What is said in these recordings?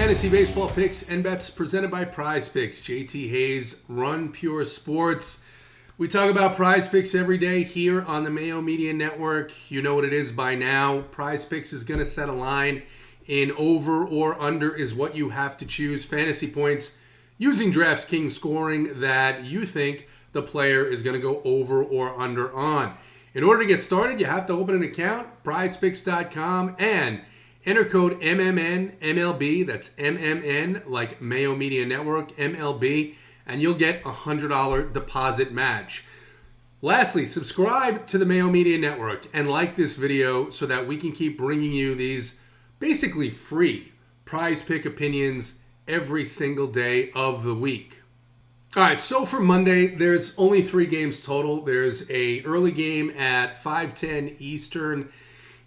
Fantasy Baseball Picks and Bets presented by Prize Picks. JT Hayes, Run Pure Sports. We talk about Prize Picks every day here on the Mayo Media Network. You know what it is by now. Prize Picks is going to set a line in over or under is what you have to choose. Fantasy points using DraftKings scoring that you think the player is going to go over or under on. In order to get started, you have to open an account, prizepicks.com, and enter code MMN-MLB, that's MMN, like Mayo Media Network, MLB, and you'll get a $100 deposit match. Lastly, subscribe to the Mayo Media Network and like this video so that we can keep bringing you these basically free prize pick opinions every single day of the week. All right, so for Monday, there's only 3 games total. There's a early game at 5:10 Eastern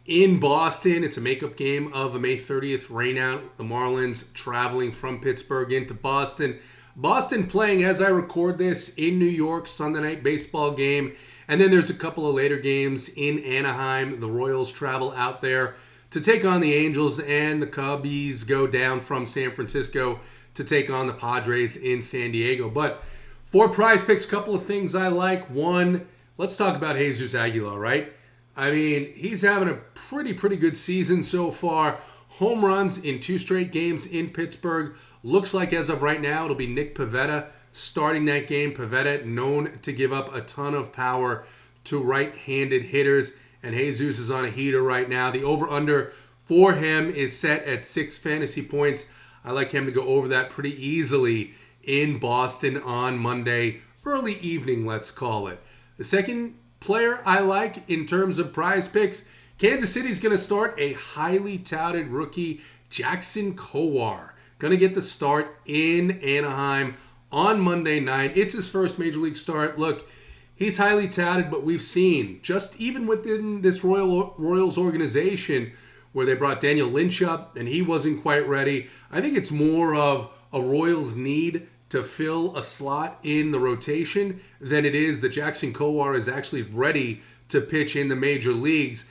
in Boston. It's a makeup game of a May 30th rainout. The Marlins traveling from Pittsburgh into Boston. Boston playing, as I record this, in New York, Sunday night baseball game. And then there's a couple of later games in Anaheim. The Royals travel out there to take on the Angels, and the Cubbies go down from San Francisco to take on the Padres in San Diego. But for Prize Picks, a couple of things I like. One, let's talk about Jesus Aguilar, right? I mean, he's having a pretty good season so far. Home runs in 2 straight games in Pittsburgh. Looks like as of right now, it'll be Nick Pivetta starting that game. Pivetta known to give up a ton of power to right-handed hitters, and Jesus is on a heater right now. The over-under for him is set at 6 fantasy points. I like him to go over that pretty easily in Boston on Monday, early evening, let's call it. The second player I like in terms of Prize Picks, Kansas City's going to start a highly touted rookie, Jackson Kowar. Going to get the start in Anaheim on Monday night. It's his first Major League start. Look, he's highly touted, but we've seen, just even within this Royals organization, where they brought Daniel Lynch up and he wasn't quite ready. I think it's more of a Royals need to fill a slot in the rotation than it is that Jackson Kowar is actually ready to pitch in the major leagues.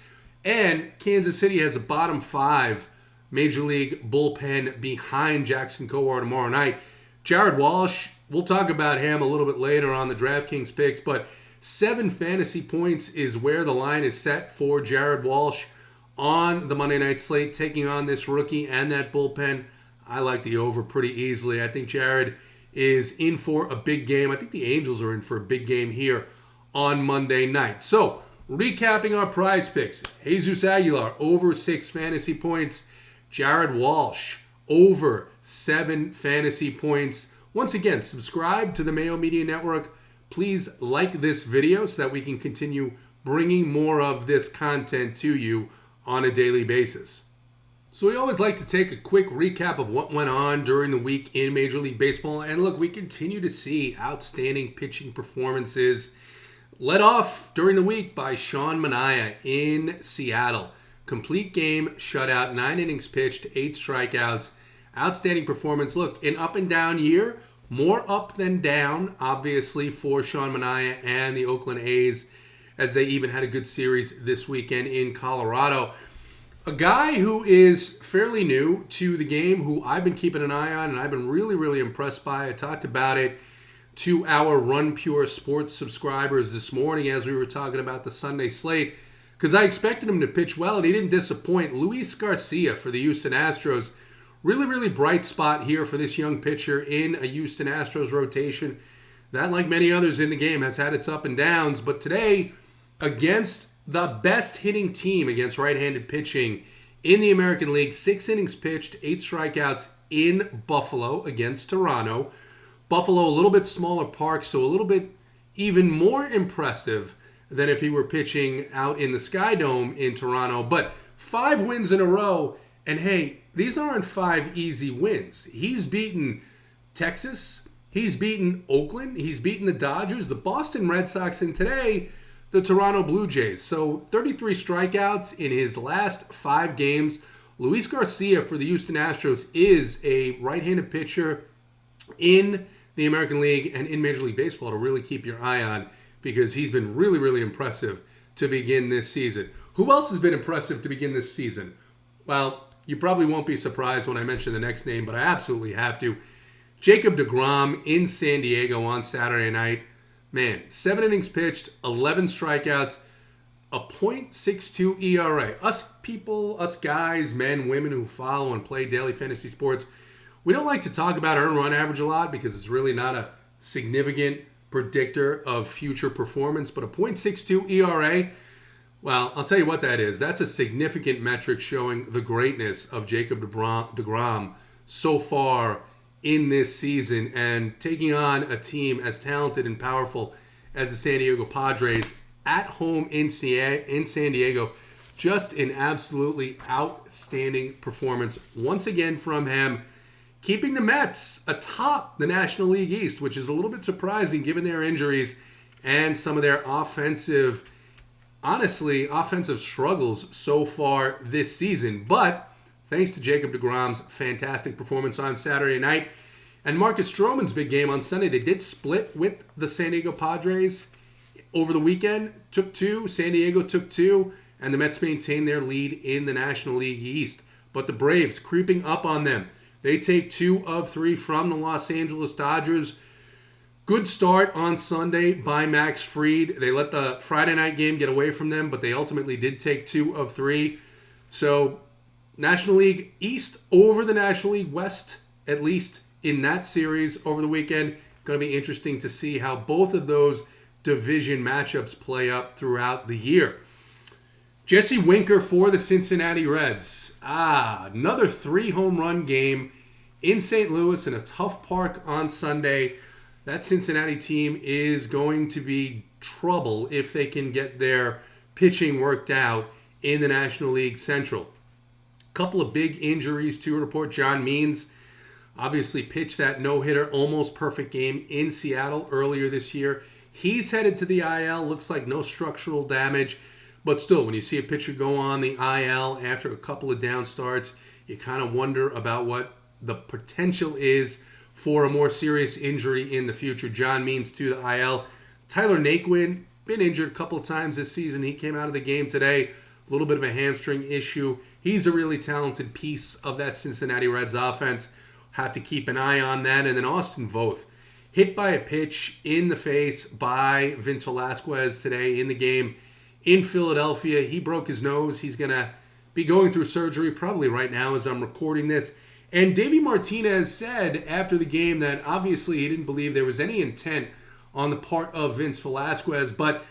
And Kansas City has a bottom 5 major league bullpen behind Jackson Kowar tomorrow night. Jared Walsh, we'll talk about him a little bit later on the DraftKings picks, but 7 fantasy points is where the line is set for Jared Walsh on the Monday night slate, taking on this rookie and that bullpen. I like the over pretty easily. I think Jared is in for a big game. I think the Angels are in for a big game here on Monday night. So, recapping our prize picks. Jesus Aguilar, over 6 fantasy points. Jared Walsh, over 7 fantasy points. Once again, subscribe to the Mayo Media Network. Please like this video so that we can continue bringing more of this content to you on a daily basis. So we always like to take a quick recap of what went on during the week in Major League Baseball. And look, we continue to see outstanding pitching performances. Led off during the week by Sean Manaea in Seattle. Complete game, shutout, 9 innings pitched, 8 strikeouts. Outstanding performance. Look, an up and down year. More up than down, obviously, for Sean Manaea and the Oakland A's, as they even had a good series this weekend in Colorado. A guy who is fairly new to the game, who I've been keeping an eye on and I've been really impressed by. I talked about it to our Run Pure Sports subscribers this morning as we were talking about the Sunday slate, because I expected him to pitch well and he didn't disappoint. Luis Garcia for the Houston Astros. Really bright spot here for this young pitcher in a Houston Astros rotation that, like many others in the game, has had its up and downs. But today, against the best hitting team against right-handed pitching in the American League, 6 innings pitched, 8 strikeouts in Buffalo against Toronto. Buffalo, a little bit smaller park, so a little bit even more impressive than if he were pitching out in the Sky Dome in Toronto. But 5 wins in a row, and hey, these aren't 5 easy wins. He's beaten Texas, he's beaten Oakland, he's beaten the Dodgers, the Boston Red Sox, and today, the Toronto Blue Jays. So 33 strikeouts in his last 5 games. Luis Garcia for the Houston Astros is a right-handed pitcher in the American League and in Major League Baseball to really keep your eye on, because he's been really impressive to begin this season. Who else has been impressive to begin this season? Well, you probably won't be surprised when I mention the next name, but I absolutely have to. Jacob deGrom in San Diego on Saturday night. Man, 7 innings pitched, 11 strikeouts, a .62 ERA. Us people, us guys, men, women who follow and play daily fantasy sports, we don't like to talk about earned run average a lot because it's really not a significant predictor of future performance. But a .62 ERA, well, I'll tell you what that is. That's a significant metric showing the greatness of Jacob deGrom so far in this season, and taking on a team as talented and powerful as the San Diego Padres at home in San Diego. Just an absolutely outstanding performance once again from him, keeping the Mets atop the National League East, which is a little bit surprising given their injuries and some of their offensive struggles so far this season. But thanks to Jacob deGrom's fantastic performance on Saturday night and Marcus Stroman's big game on Sunday, they did split with the San Diego Padres over the weekend. Took 2, San Diego took 2, and the Mets maintained their lead in the National League East. But the Braves creeping up on them. They take 2 of 3 from the Los Angeles Dodgers. Good start on Sunday by Max Fried. They let the Friday night game get away from them, but they ultimately did take 2 of 3. So National League East over the National League West, at least in that series over the weekend. Going to be interesting to see how both of those division matchups play up throughout the year. Jesse Winker for the Cincinnati Reds. Another 3 home run game in St. Louis in a tough park on Sunday. That Cincinnati team is going to be trouble if they can get their pitching worked out in the National League Central. Couple of big injuries to report. John Means obviously pitched that no-hitter, almost perfect game in Seattle earlier this year. He's headed to the IL. Looks like no structural damage. But still, when you see a pitcher go on the IL after a couple of down starts, you kind of wonder about what the potential is for a more serious injury in the future. John Means to the IL. Tyler Naquin, been injured a couple of times this season. He came out of the game today. A little bit of a hamstring issue. He's a really talented piece of that Cincinnati Reds offense. Have to keep an eye on that. And then Austin Voth, hit by a pitch in the face by Vince Velasquez today in the game in Philadelphia. He broke his nose. He's going to be going through surgery probably right now as I'm recording this. And Davey Martinez said after the game that obviously he didn't believe there was any intent on the part of Vince Velasquez, but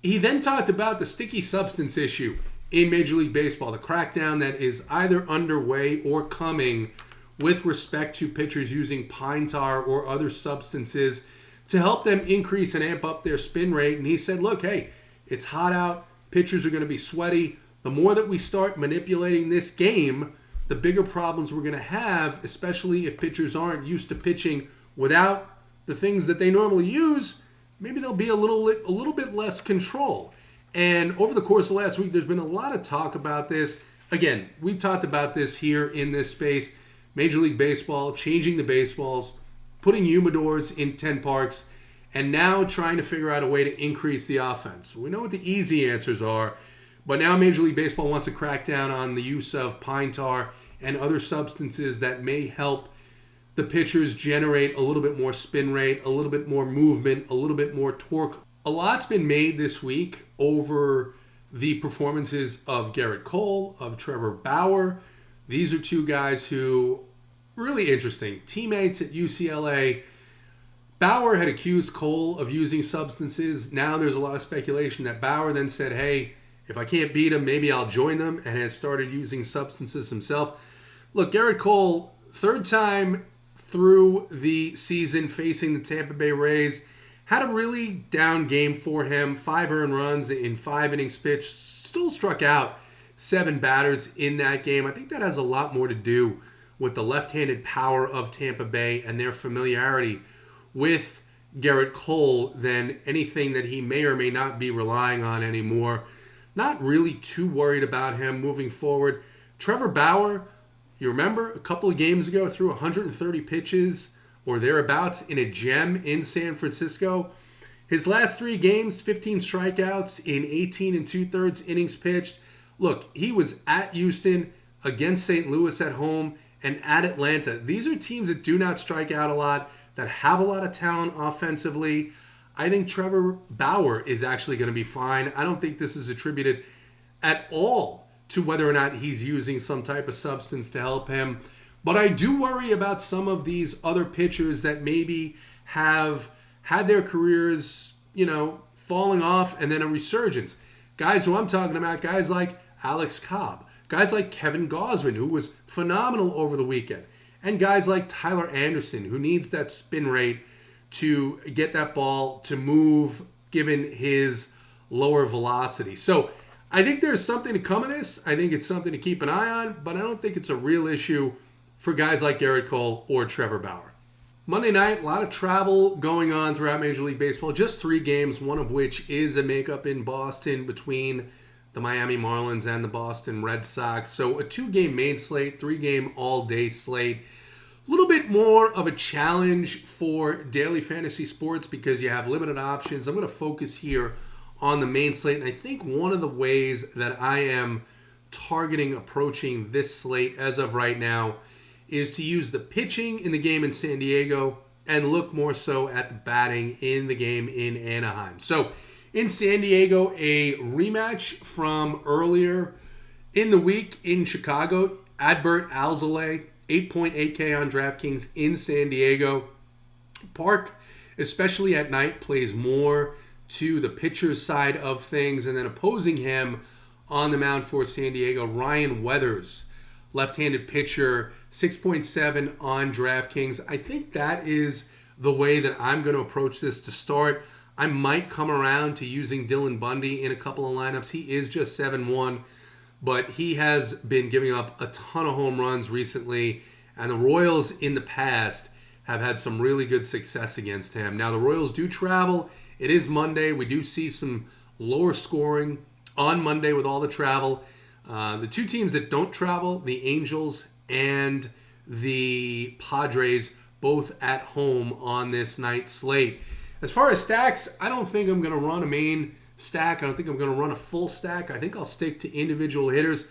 he then talked about the sticky substance issue in Major League Baseball, the crackdown that is either underway or coming with respect to pitchers using pine tar or other substances to help them increase and amp up their spin rate. And he said, look, hey, it's hot out. Pitchers are going to be sweaty. The more that we start manipulating this game, the bigger problems we're going to have, especially if pitchers aren't used to pitching without the things that they normally use. Maybe there'll be a little bit less control. And over the course of last week, there's been a lot of talk about this. Again, we've talked about this here in this space. Major League Baseball, changing the baseballs, putting humidors in 10 parks, and now trying to figure out a way to increase the offense. We know what the easy answers are, but now Major League Baseball wants to crack down on the use of pine tar and other substances that may help the pitchers generate a little bit more spin rate, a little bit more movement, a little bit more torque. A lot's been made this week over the performances of Garrett Cole, of Trevor Bauer. These are 2 guys who, really interesting, teammates at UCLA. Bauer had accused Cole of using substances. Now there's a lot of speculation that Bauer then said, hey, if I can't beat them, maybe I'll join them, and has started using substances himself. Look, Garrett Cole, 3rd time through the season facing the Tampa Bay Rays, had a really down game for him. 5 earned runs in 5 innings pitched. Still struck out 7 batters in that game. I think that has a lot more to do with the left-handed power of Tampa Bay and their familiarity with Garrett Cole than anything that he may or may not be relying on anymore. Not really too worried about him moving forward. Trevor Bauer, you remember a couple of games ago, threw 130 pitches or thereabouts in a gem in San Francisco. His last 3 games, 15 strikeouts in 18 2/3 innings pitched. Look, he was at Houston, against St. Louis at home, and at Atlanta. These are teams that do not strike out a lot, that have a lot of talent offensively. I think Trevor Bauer is actually going to be fine. I don't think this is attributed at all to whether or not he's using some type of substance to help him. But I do worry about some of these other pitchers that maybe have had their careers, falling off and then a resurgence. Guys who I'm talking about, guys like Alex Cobb, guys like Kevin Gausman, who was phenomenal over the weekend, and guys like Tyler Anderson, who needs that spin rate to get that ball to move given his lower velocity. So I think there's something to come of this. I think it's something to keep an eye on, but I don't think it's a real issue for guys like Garrett Cole or Trevor Bauer. Monday night, a lot of travel going on throughout Major League Baseball. Just 3 games, one of which is a makeup in Boston between the Miami Marlins and the Boston Red Sox. So a 2-game main slate, 3-game all-day slate. A little bit more of a challenge for daily fantasy sports because you have limited options. I'm going to focus here on the main slate. And I think one of the ways that I am targeting approaching this slate as of right now is to use the pitching in the game in San Diego and look more so at the batting in the game in Anaheim. So in San Diego, a rematch from earlier in the week in Chicago. Adbert Alzolay, 8.8K on DraftKings in San Diego. Park, especially at night, plays more to the pitcher's side of things. And then opposing him on the mound for San Diego, Ryan Weathers, left-handed pitcher, 6.7 on DraftKings. I think that is the way that I'm going to approach this to start. I might come around to using Dylan Bundy in a couple of lineups. He is just 7-1, but he has been giving up a ton of home runs recently, and the Royals in the past have had some really good success against him. Now, the Royals do travel. It is Monday. We do see some lower scoring on Monday with all the travel. The 2 teams that don't travel, the Angels and the Padres, both at home on this night's slate. As far as stacks, I don't think I'm going to run a main stack. I don't think I'm going to run a full stack. I think I'll stick to individual hitters.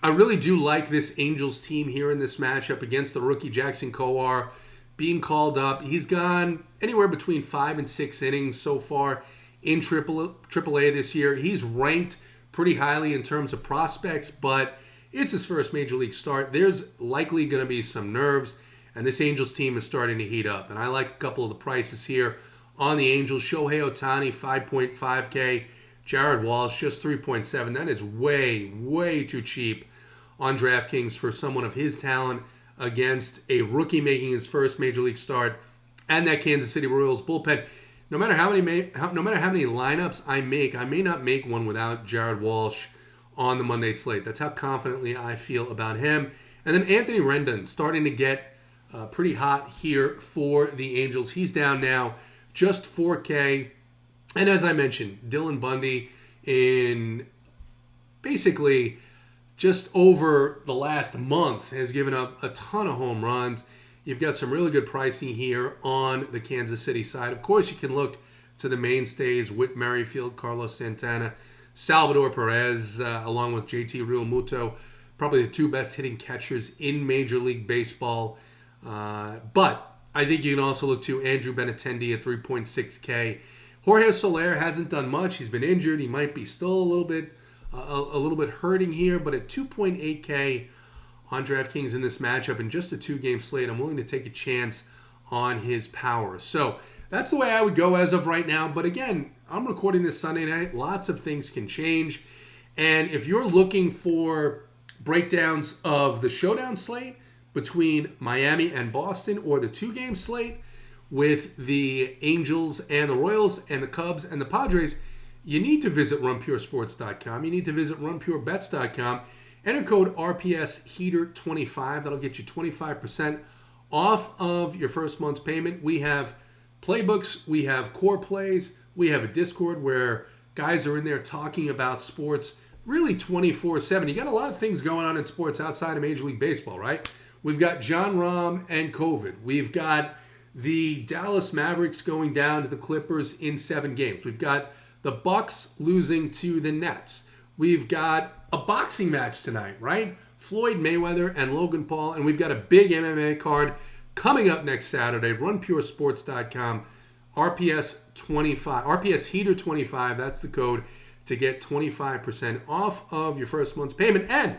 I really do like this Angels team here in this matchup against the rookie Jackson Kowar being called up. He's gone anywhere between 5 and 6 innings so far in AAA this year. He's ranked pretty highly in terms of prospects, but it's his first Major League start. There's likely going to be some nerves, and this Angels team is starting to heat up. And I like a couple of the prices here on the Angels. Shohei Ohtani, 5.5K. Jared Walsh, just 3.7. That is way, way too cheap on DraftKings for someone of his talent against a rookie making his first Major League start and that Kansas City Royals bullpen. No matter how many lineups I make, I may not make one without Jared Walsh on the Monday slate. That's how confidently I feel about him. And then Anthony Rendon starting to get pretty hot here for the Angels. He's down now just 4K. And as I mentioned, Dylan Bundy in basically just over the last month has given up a ton of home runs. You've got some really good pricing here on the Kansas City side. Of course, you can look to the mainstays, Whit Merrifield, Carlos Santana, Salvador Perez, along with JT Realmuto, probably the 2 best hitting catchers in Major League Baseball. But I think you can also look to Andrew Benintendi at 3.6K. Jorge Soler hasn't done much. He's been injured. He might be still a little bit hurting here, but at 2.8K on DraftKings in this matchup and just a 2-game slate, I'm willing to take a chance on his power. So that's the way I would go as of right now. But again, I'm recording this Sunday night. Lots of things can change. And if you're looking for breakdowns of the showdown slate between Miami and Boston, or the 2-game slate with the Angels and the Royals and the Cubs and the Padres, you need to visit runpuresports.com. You need to visit runpurebets.com. Enter code RPSHeater25. That'll get you 25% off of your first month's payment. We have playbooks. We have core plays. We have a Discord where guys are in there talking about sports really 24/7. You got a lot of things going on in sports outside of Major League Baseball, right? We've got John Rahm and COVID. We've got the Dallas Mavericks going down to the Clippers in 7 games. We've got the Bucks losing to the Nets. We've got a boxing match tonight, right? Floyd Mayweather and Logan Paul. And we've got a big MMA card coming up next Saturday. RunPureSports.com. RPS Heater 25. That's the code to get 25% off of your first month's payment. And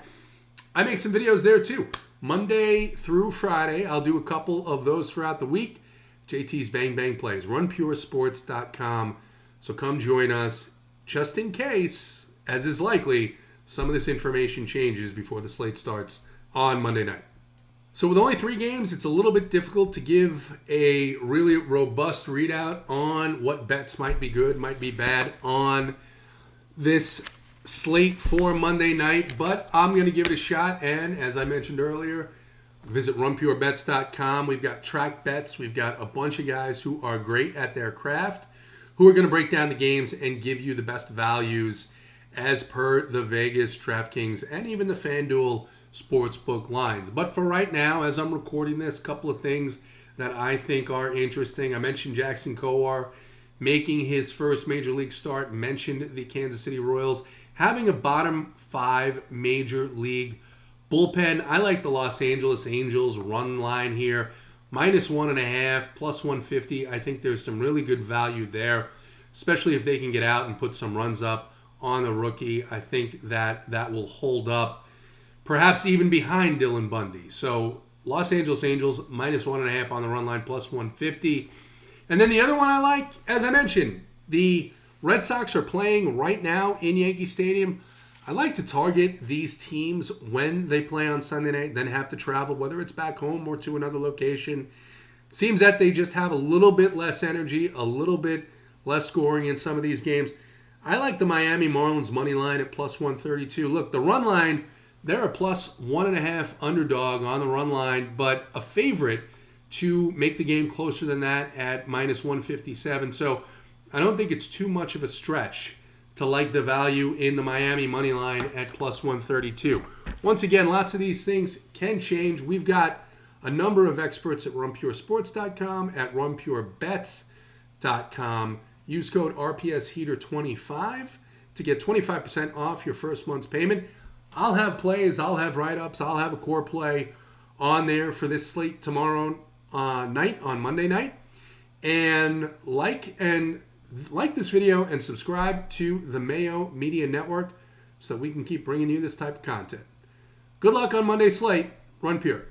I make some videos there too. Monday through Friday. I'll do a couple of those throughout the week. JT's Bang Bang Plays. RunPureSports.com. So come join us just in case, as is likely, some of this information changes before the slate starts on Monday night. So with only 3 games, it's a little bit difficult to give a really robust readout on what bets might be good, might be bad on this slate for Monday night, but I'm going to give it a shot. And as I mentioned earlier, visit runpurebets.com. We've got track bets. We've got a bunch of guys who are great at their craft who are going to break down the games and give you the best values as per the Vegas, DraftKings, and even the FanDuel Sportsbook lines. But for right now, as I'm recording this, a couple of things that I think are interesting. I mentioned Jackson Kowar making his first major league start, mentioned the Kansas City Royals having a bottom 5 major league bullpen. I like the Los Angeles Angels run line here. -1.5, +150. I think there's some really good value there, especially if they can get out and put some runs up on the rookie. I think that will hold up, perhaps even behind Dylan Bundy. So Los Angeles Angels -1.5 on the run line, +150. And then the other one I like, as I mentioned, the Red Sox are playing right now in Yankee Stadium. I like to target these teams when they play on Sunday night, then have to travel, whether it's back home or to another location. Seems that they just have a little bit less energy, a little bit less scoring in some of these games. I like the Miami Marlins money line at +132. Look, the run line, they're a +1.5 underdog on the run line, but a favorite to make the game closer than that at -157. So I don't think it's too much of a stretch to like the value in the Miami money line at +132. Once again, lots of these things can change. We've got a number of experts at runpuresports.com, at runpurebets.com. Use code RPSHeater25 to get 25% off your first month's payment. I'll have plays, I'll have write-ups, I'll have a core play on there for this slate tomorrow night, on Monday night. And like this video and subscribe to the Mayo Media Network so we can keep bringing you this type of content. Good luck on Monday's slate. Run Pure.